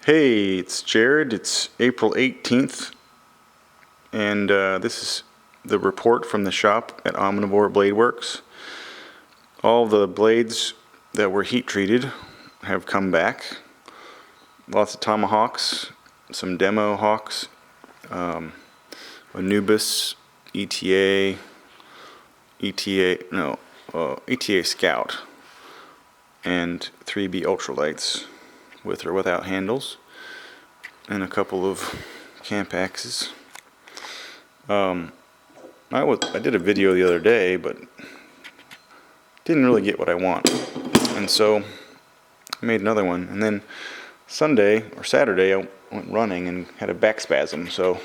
Hey, it's Jared. It's April 18th, and this is the report from the shop at Omnivore Blade Works. All the blades that were heat treated have come back. Lots of tomahawks, some demo hawks, Anubis, ETA Scout, and 3B ultralights with or without handles, and a couple of camp axes. I did a video the other day, but didn't really get what I want, and so I made another one. And then Sunday or Saturday I went running and had a back spasm, so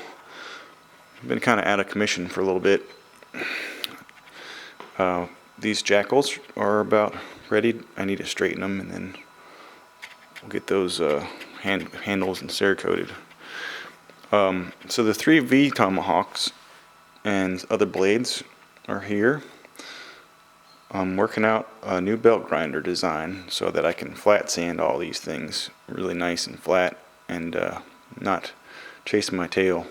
I've been kind of out of commission for a little bit. These jackals are about ready. I need to straighten them, and then we'll get those handles and cerakoted. So the 3V tomahawks and other blades are here. I'm working out a new belt grinder design so that I can flat sand all these things really nice and flat, and not chasing my tail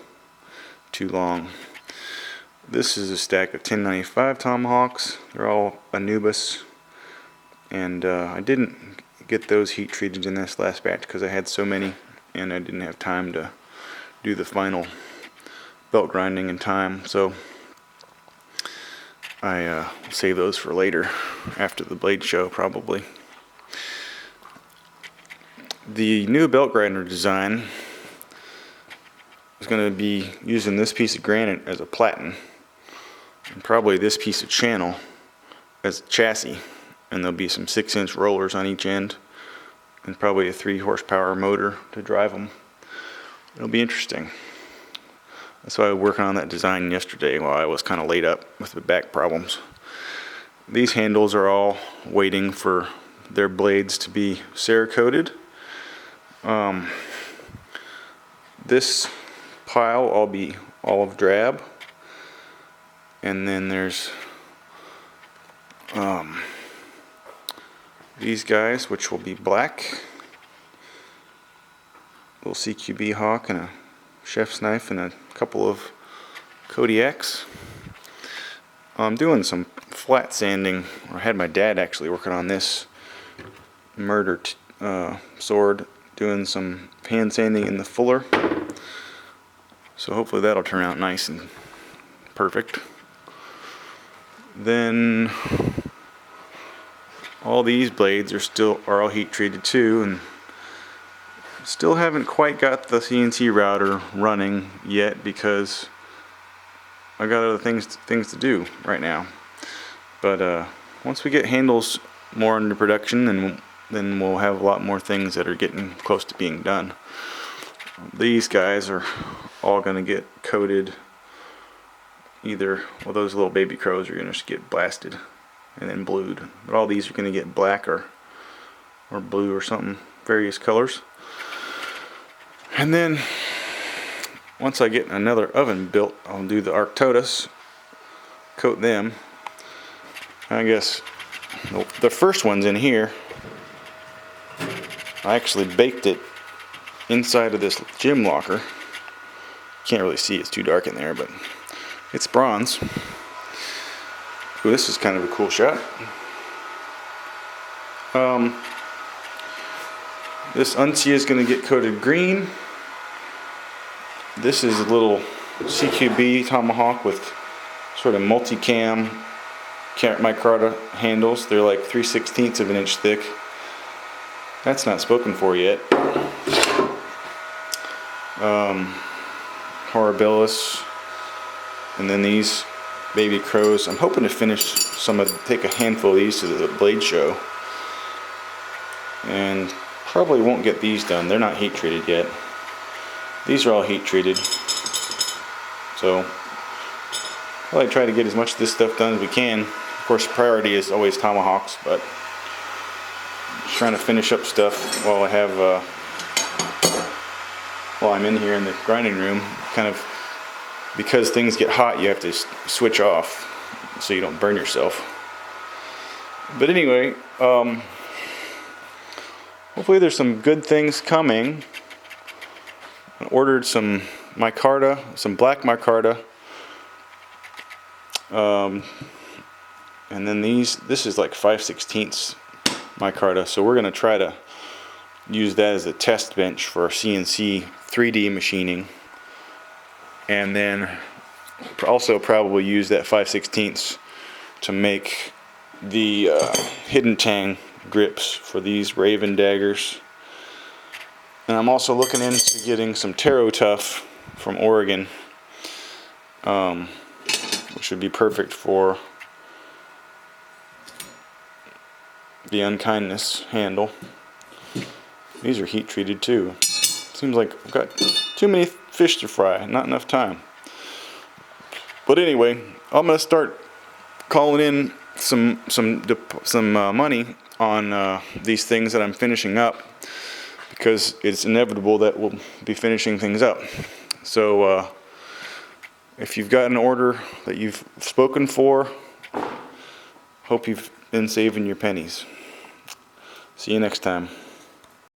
too long. This is a stack of 1095 tomahawks. They're all Anubis, and I didn't get those heat treated in this last batch because I had so many and I didn't have time to do the final belt grinding in time, so I save those for later after the blade show probably. The new belt grinder design is going to be using this piece of granite as a platen, and probably this piece of channel as a chassis, and there'll be some 6-inch rollers on each end and probably a 3 horsepower motor to drive them. It'll be interesting. That's why I was working on that design yesterday while I was kind of laid up with the back problems. These handles are all waiting for their blades to be cerakoted. This pile will be olive drab, and then there's these guys, which will be black. Little CQB hawk and a chef's knife and a couple of Kodiaks. I'm doing some flat sanding, or I had my dad actually working on this murder sword, doing some hand sanding in the fuller. So hopefully that'll turn out nice and perfect. Then all these blades are all heat treated too, and still haven't quite got the CNC router running yet because I got other things to do right now. But once we get handles more into production, then we'll have a lot more things that are getting close to being done. These guys are all going to get coated either, well, those little baby crows are going to just get blasted and then blued, but all these are going to get black or blue or something, various colors. And then once I get another oven built, I'll do the Arctotus, coat them. I guess the first one's in here. I actually baked it inside of this gym locker. Can't really see, it's too dark in there, but it's bronze. Ooh, this is kind of a cool shot. This uncia is going to get coated green. This is a little CQB tomahawk with sort of multicam micarta handles. They're like 3/16 of an inch thick. That's not spoken for yet. Horribilis, and then these baby crows. I'm hoping to take a handful of these to the blade show, and probably won't get these done. They're not heat treated yet. These are all heat treated, so I'll try to get as much of this stuff done as we can. Of course, priority is always tomahawks, but just trying to finish up stuff while I'm in here in the grinding room. Kind of, because things get hot, you have to switch off so you don't burn yourself. But anyway, hopefully there's some good things coming. I ordered some micarta, some black micarta, and then this is like 5/16 micarta, so we're going to try to use that as a test bench for CNC 3D machining, and then also probably use that 5/16 to make the hidden tang grips for these Raven daggers. And I'm also looking into getting some Taro Tough from Oregon, which would be perfect for the unkindness handle. These are heat treated too. Seems like I've got too many fish to fry, not enough time. But anyway, I'm gonna start calling in some money on these things that I'm finishing up, because it's inevitable that we'll be finishing things up. So if you've got an order that you've spoken for, hope you've been saving your pennies. See you next time.